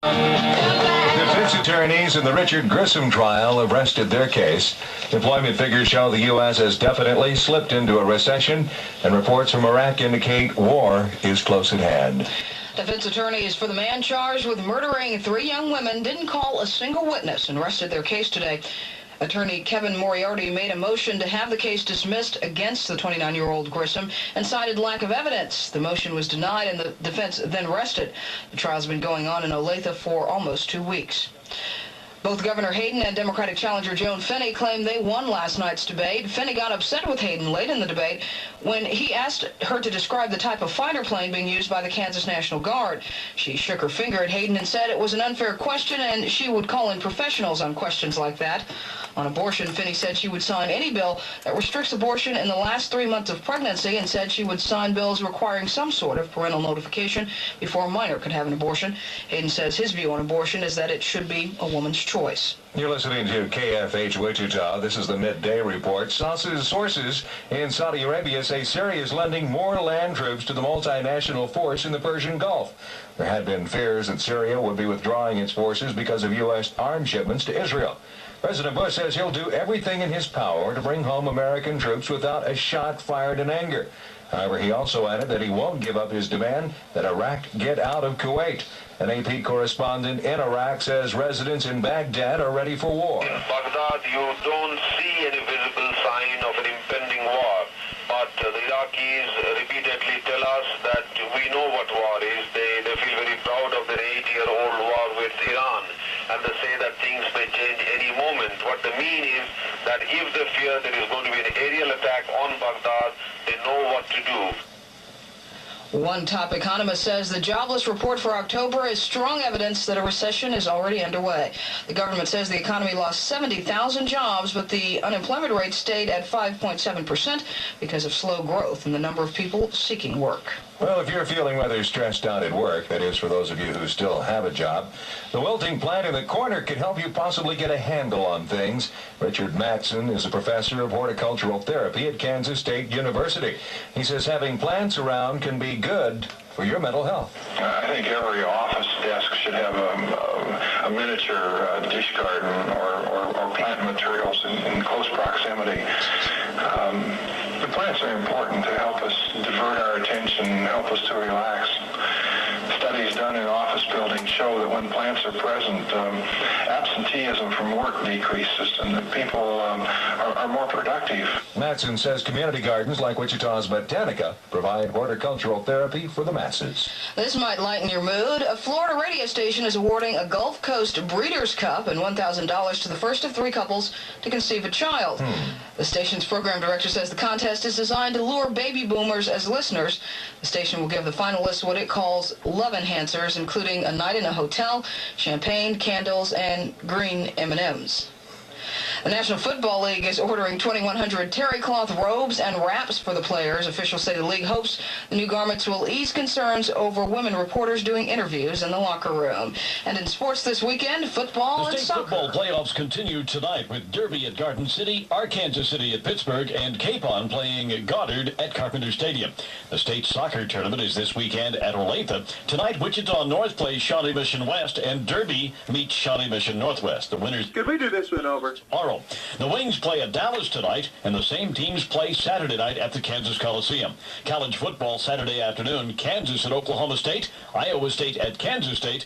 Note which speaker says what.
Speaker 1: Defense attorneys in the Richard Grissom trial have rested their case. Employment figures show the U.S. has definitely slipped into a recession, and reports from Iraq indicate war is close at hand.
Speaker 2: Defense attorneys for the man charged with murdering 3 young women didn't call a single witness and rested their case today. Attorney Kevin Moriarty made a motion to have the case dismissed against the 29-year-old Grissom and cited lack of evidence. The motion was denied and the defense then rested. The trial's been going on in Olathe for almost 2 weeks. Both Governor Hayden and Democratic challenger Joan Finney claim they won last night's debate. Finney got upset with Hayden late in the debate when he asked her to describe the type of fighter plane being used by the Kansas National Guard. She shook her finger at Hayden and said it was an unfair question and she would call in professionals on questions like that. On abortion, Finney said she would sign any bill that restricts abortion in the last 3 months of pregnancy and said she would sign bills requiring some sort of parental notification before a minor could have an abortion. Hayden says his view on abortion is that it should be a woman's choice.
Speaker 1: You're listening to KFH Wichita. This is the midday report. Sources in Saudi Arabia say Syria is lending more land troops to the multinational force in the Persian Gulf. There had been fears that Syria would be withdrawing its forces because of U.S. arms shipments to Israel. President Bush says he'll do everything in his power to bring home American troops without a shot fired in anger. However, he also added that he won't give up his demand that Iraq get out of Kuwait. An AP correspondent in Iraq says residents in Baghdad are ready for war.
Speaker 3: In Baghdad, you don't see any visible sign of an impending war. But the Iraqis repeatedly tell us that we know what war is. They feel very proud of their 8-year-old war with Iran. And they say that things may change any moment. What they mean is that if they fear there is going to be an aerial attack on Baghdad, they know what to do.
Speaker 2: One top economist says the jobless report for October is strong evidence that a recession is already underway. The government says the economy lost 70,000 jobs, but the unemployment rate stayed at 5.7% because of slow growth in the number of people seeking work.
Speaker 1: Well, if you're feeling rather stressed out at work, that is for those of you who still have a job, the wilting plant in the corner can help you possibly get a handle on things. Richard Mattson is a professor of horticultural therapy at Kansas State University. He says having plants around can be good for your mental health.
Speaker 4: I think every office desk should have a miniature dish garden or plant materials in close proximity. The plants are important to help us divert our attention, help us to relax. Studies done in office buildings show that when plants are present, absenteeism from work decreases and that people are more productive.
Speaker 1: Mattson says community gardens like Wichita's Botanica provide horticultural therapy for the masses.
Speaker 2: This might lighten your mood. A Florida radio station is awarding a Gulf Coast Breeders' Cup and $1,000 to the first of 3 couples to conceive a child. The station's program director says the contest is designed to lure baby boomers as listeners. The station will give the finalists what it calls love enhancers, including a night in a hotel, champagne, candles, and green M&Ms. The National Football League is ordering 2,100 terry cloth robes and wraps for the players. Officials say the league hopes the new garments will ease concerns over women reporters doing interviews in the locker room. And in sports this weekend, football and soccer.
Speaker 5: The state football playoffs continue tonight with Derby at Garden City, Arkansas City at Pittsburgh, and Capon playing Goddard at Carpenter Stadium. The state soccer tournament is this weekend at Olathe. Tonight, Wichita North plays Shawnee Mission West, and Derby meets Shawnee Mission Northwest. The winners...
Speaker 6: Could we do this one over?
Speaker 5: Tomorrow. The Wings play at Dallas tonight, and the same teams play Saturday night at the Kansas Coliseum. College football Saturday afternoon, Kansas at Oklahoma State, Iowa State at Kansas State.